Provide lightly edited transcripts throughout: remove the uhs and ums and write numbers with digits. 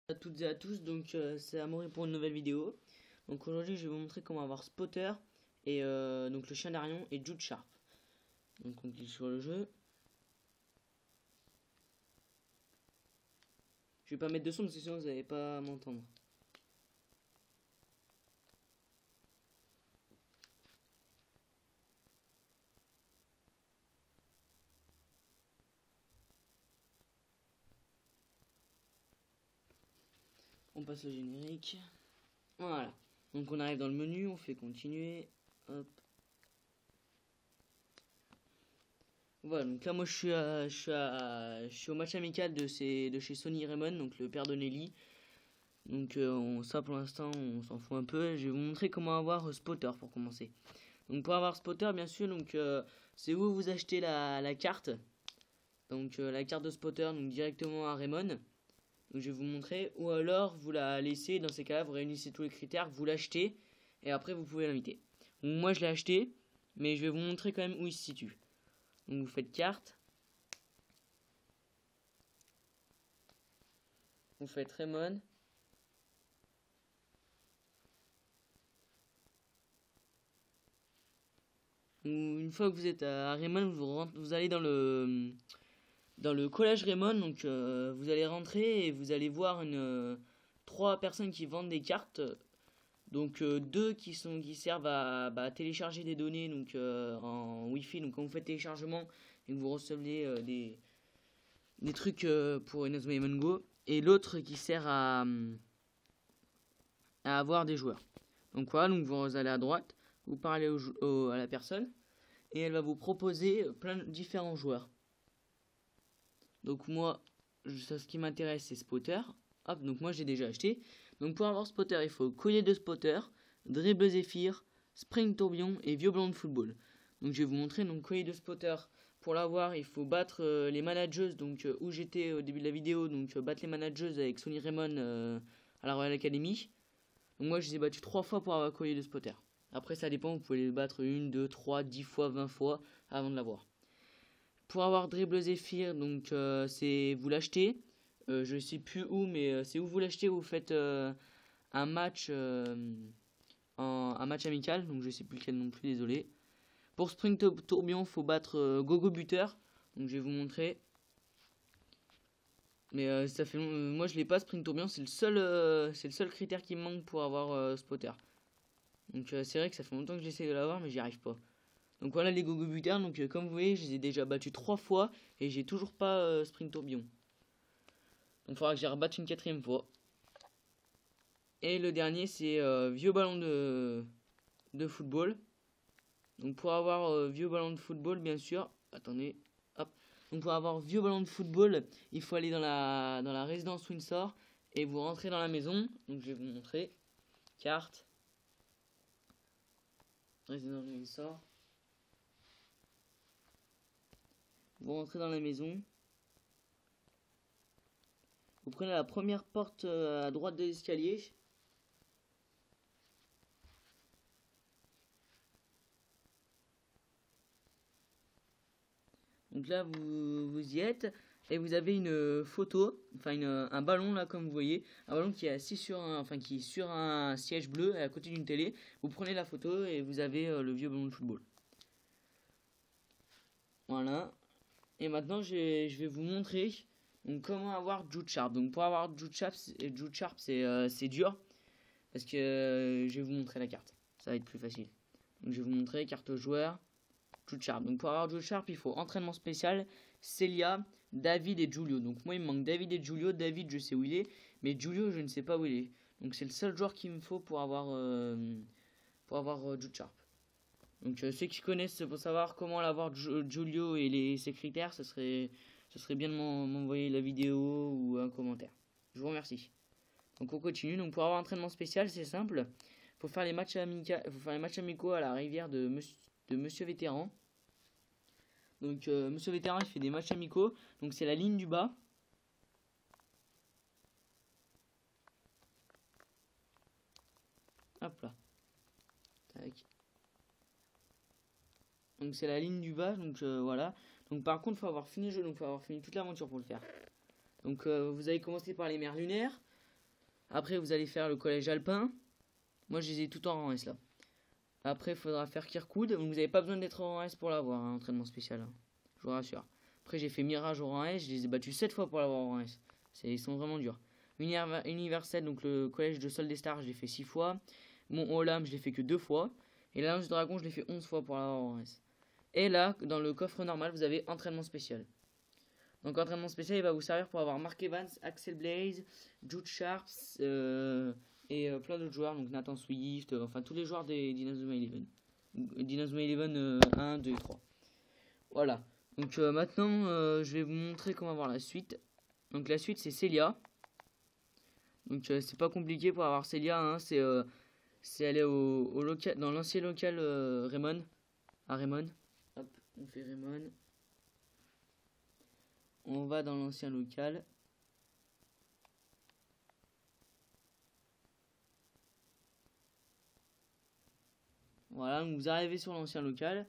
À toutes et à tous, donc c'est Amaury pour une nouvelle vidéo. Donc aujourd'hui je vais vous montrer comment avoir Spotter et donc le chien d'Arion et Jude Sharp. Donc on clique sur le jeu. Je vais pas mettre de son parce que sinon vous n'allez pas m'entendre. On passe au générique. Voilà. Donc on arrive dans le menu, on fait continuer. Hop. Voilà, donc là moi je suis au match amical de chez Sonny Raymond, donc le père de Nelly. Donc ça pour l'instant on s'en fout un peu. Je vais vous montrer comment avoir Spotter pour commencer. Donc pour avoir Spotter bien sûr, donc c'est où vous achetez la carte. Donc la carte de Spotter donc directement à Raymond. Donc je vais vous montrer. Ou alors vous la laissez, dans ces cas-là vous réunissez tous les critères, vous l'achetez et après vous pouvez l'inviter. Donc moi je l'ai acheté, mais je vais vous montrer quand même où il se situe. Donc vous faites carte. Vous faites Raymond. Une fois que vous êtes à Raymond, vous allez dans le collège Raymond. Donc vous allez rentrer et vous allez voir trois personnes qui vendent des cartes. Donc deux qui servent à télécharger des données donc en Wi-Fi. Donc quand vous faites téléchargement et que vous recevez des trucs pour Inazuma Go. Et l'autre qui sert à avoir des joueurs. Donc voilà, donc vous allez à droite, vous parlez à la personne et elle va vous proposer plein de différents joueurs. Donc moi, ce qui m'intéresse c'est Spotter. Hop, donc moi j'ai déjà acheté. Donc pour avoir Spotter, il faut collier de Spotter, dribble Zephyr, Spring Tourbillon et vieux ballon de football. Donc je vais vous montrer. Donc collier de Spotter, pour l'avoir, il faut battre les managers. Donc où j'étais au début de la vidéo, donc battre les managers avec Sonny Raymond à la Royal Academy. Donc moi je les ai battus 3 fois pour avoir collier de Spotter. Après ça dépend, vous pouvez les battre 1, 2, 3, 10 fois, 20 fois avant de l'avoir. Pour avoir dribble Zephyr, donc c'est vous l'achetez. Je sais plus où, mais c'est où vous l'achetez. Vous faites un match, un match amical. Donc je sais plus lequel non plus, désolé. Pour Spring Tourbillon, faut battre Gogo Buteur. Donc je vais vous montrer. Mais ça fait moi je l'ai pas Spring Tourbillon, c'est le seul critère qui me manque pour avoir Spotter. Donc c'est vrai que ça fait longtemps que j'essaie de l'avoir, mais j'y arrive pas. Donc voilà les Gogo Buters, donc comme vous voyez, je les ai déjà battus 3 fois et j'ai toujours pas Spring Tourbillon. Donc il faudra que j'y rebatte une 4ème fois. Et le dernier c'est vieux ballon de football. Donc pour avoir vieux ballon de football, bien sûr, attendez, hop. Donc pour avoir vieux ballon de football, il faut aller dans la résidence Windsor et vous rentrez dans la maison. Donc je vais vous montrer. Carte. Résidence Windsor. Vous rentrez dans la maison. Vous prenez la première porte à droite de l'escalier. Donc là, vous y êtes. Et vous avez une photo, enfin un ballon là comme vous voyez, un ballon qui est assis qui est sur un siège bleu à côté d'une télé. Vous prenez la photo et vous avez le vieux ballon de football. Voilà. Et maintenant je vais vous montrer donc, comment avoir Jude Sharp. Donc pour avoir Jude Sharp c'est dur parce que je vais vous montrer la carte. Ça va être plus facile. Donc je vais vous montrer carte joueur. Jude Sharp. Donc pour avoir Jude Sharp, il faut entraînement spécial, Celia, David et Giulio. Donc moi il me manque David et Giulio. David je sais où il est, mais Giulio je ne sais pas où il est. Donc c'est le seul joueur qu'il me faut pour avoir Jude Sharp. Donc ceux qui connaissent pour savoir comment l'avoir Giulio et ses critères, ce serait bien de m'envoyer la vidéo ou un commentaire. Je vous remercie. Donc on continue. Donc pour avoir un entraînement spécial, c'est simple. Faut faire les matchs amicaux à la rivière de Monsieur Vétéran. Donc Monsieur Vétéran il fait des matchs amicaux. Donc c'est la ligne du bas. Hop là. Tac. Donc c'est la ligne du bas. Donc voilà. Donc par contre il faut avoir fini le jeu. Donc il faut avoir fini toute l'aventure pour le faire. Donc vous allez commencer par les mers lunaires. Après, vous allez faire le collège alpin. Moi, je les ai tout en rang S là. Après, il faudra faire Kirkwood. Vous n'avez pas besoin d'être en rang S pour l'avoir, hein, entraînement spécial. Hein. Je vous rassure. Après, j'ai fait Mirage au rang S. Je les ai battus 7 fois pour l'avoir en rang S. Ils sont vraiment durs. Universel, donc le collège de Sol des Stars, je l'ai fait 6 fois. Mon Olam, je l'ai fait que 2 fois. Et la Lance du Dragon, je l'ai fait 11 fois pour l'avoir en rang S. Et là, dans le coffre normal, vous avez entraînement spécial. Donc, entraînement spécial, il va vous servir pour avoir Mark Evans, Axel Blaze, Jude Sharps et plein d'autres joueurs. Donc, Nathan Swift, enfin tous les joueurs des d'Inazuma Eleven. D'Inazuma Eleven 1, 2 et 3. Voilà. Donc, maintenant, je vais vous montrer comment avoir la suite. Donc, la suite, c'est Celia. Donc, c'est pas compliqué pour avoir Celia. Hein, c'est aller au local, dans l'ancien local Raymond. À Raymond. Hop, on fait Raymond. On va dans l'ancien local. Voilà, donc vous arrivez sur l'ancien local.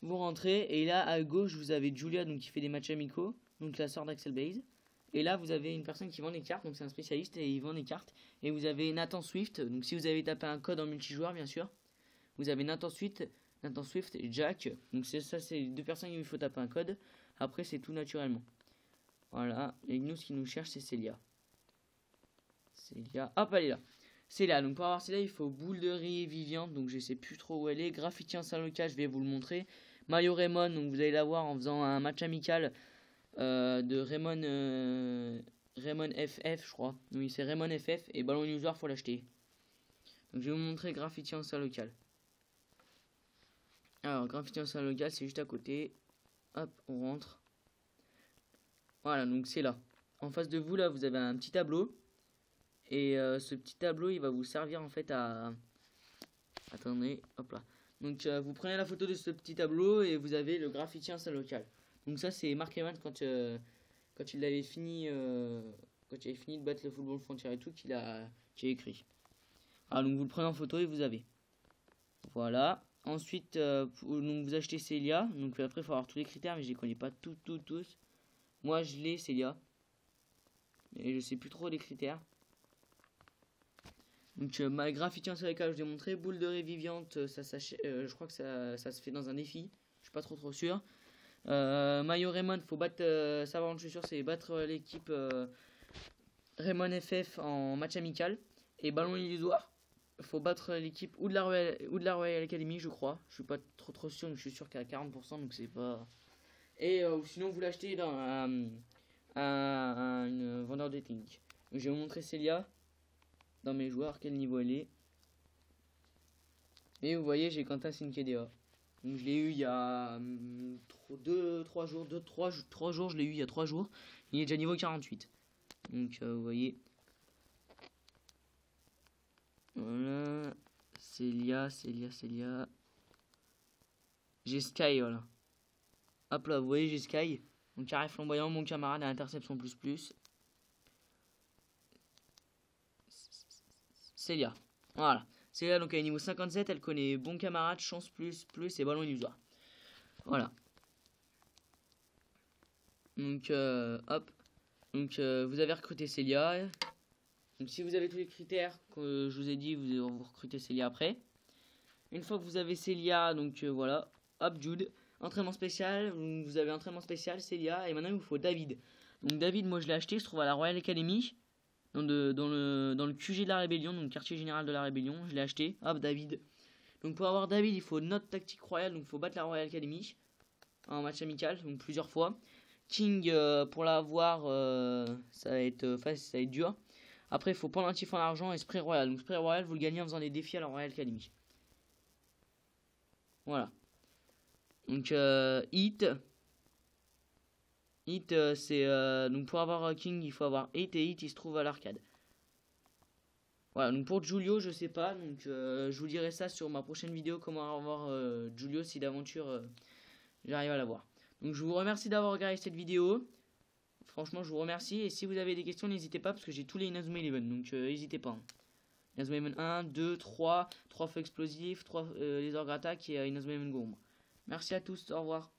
Vous rentrez et là à gauche vous avez Julia donc qui fait des matchs amicaux, donc la sœur d'Axel Blaze. Et là vous avez une personne qui vend des cartes, donc c'est un spécialiste et il vend des cartes. Et vous avez Nathan Swift, donc si vous avez tapé un code en multijoueur bien sûr, vous avez Nathan Swift et Jack. Donc c'est les deux personnes où il faut taper un code. Après c'est tout naturellement. Voilà, et nous ce qui nous cherche c'est Celia. Hop elle est là. Celia, donc pour avoir Celia il faut boule de riz vivante, donc je sais plus trop où elle est. Graffiti en salle local, je vais vous le montrer. Maillot Raymond, donc vous allez l'avoir en faisant un match amical de Raymond FF je crois. Oui c'est Raymond FF et ballon user faut l'acheter. Donc je vais vous montrer graffiti en salle locale. Alors graffiti en salle locale c'est juste à côté. Hop on rentre. Voilà donc c'est là. En face de vous là vous avez un petit tableau. Et ce petit tableau il va vous servir en fait à... Attendez hop là. Donc vous prenez la photo de ce petit tableau et vous avez le graffiti en salle locale. Donc ça c'est Mark Evans quand il avait fini de battre le Football Frontier et tout qu'il a écrit. Alors donc vous le prenez en photo et vous avez. Voilà. Ensuite donc vous achetez Celia. Donc après il faut avoir tous les critères mais je les connais pas tous. Moi je l'ai Celia. Mais je sais plus trop les critères. Donc ma graffiti en salle locale je vous ai montré. Boule de riz vivante je crois que ça se fait dans un défi. Je suis pas trop sûr. Maillot Raymond, faut battre, ça va, je suis sûr, c'est battre l'équipe Raymond FF en match amical. Et ballon illusoire, faut battre l'équipe ou de la Royal Academy, je crois. Je suis pas trop sûr, mais je suis sûr qu'à 40%, donc c'est pas. Et sinon, vous l'achetez dans une vendeur de technique. Donc, je vais vous montrer Celia dans mes joueurs, quel niveau elle est. Et vous voyez, j'ai Quentin Sinkedea. Donc je l'ai eu il y a 3 jours, je l'ai eu il y a 3 jours. Il est déjà niveau 48. Donc vous voyez. Voilà. Celia. J'ai Sky, voilà. Hop là, vous voyez, j'ai Sky. Donc carré flamboyant, mon camarade à interception plus. Celia. Voilà. Celia, donc elle est niveau 57, elle connaît bon camarade, chance plus et ballon illusoire. Voilà. Donc hop. Donc vous avez recruté Celia. Donc si vous avez tous les critères que je vous ai dit, vous recrutez Celia après. Une fois que vous avez Celia, donc voilà. Hop, Jude. Entraînement spécial. Vous avez entraînement spécial, Celia. Et maintenant il vous faut David. Donc David, moi je l'ai acheté, il se trouve à la Royal Academy. Dans le QG de la Rébellion, donc quartier général de la Rébellion. Je l'ai acheté. Hop, David. Donc pour avoir David, il faut notre tactique royale. Donc il faut battre la Royal Academy en match amical, donc plusieurs fois. King, pour l'avoir, ça va être facile, ça va être dur. Après, il faut pendentif en argent et spray royal. Donc spray royal, vous le gagnez en faisant des défis à la Royal Academy. Voilà. Donc hit, c'est donc pour avoir King, il faut avoir hit et hit, il se trouve à l'arcade. Voilà, donc pour Julio, je sais pas, donc je vous dirai ça sur ma prochaine vidéo, comment avoir Julio si d'aventure j'arrive à l'avoir. Donc je vous remercie d'avoir regardé cette vidéo. Franchement, je vous remercie. Et si vous avez des questions, n'hésitez pas parce que j'ai tous les Inazuma Eleven. Donc n'hésitez pas. Hein. Inazuma Eleven 1, 2, 3 feux explosifs, 3 lézards attaques et Inazuma Eleven Gourmand. Merci à tous, au revoir.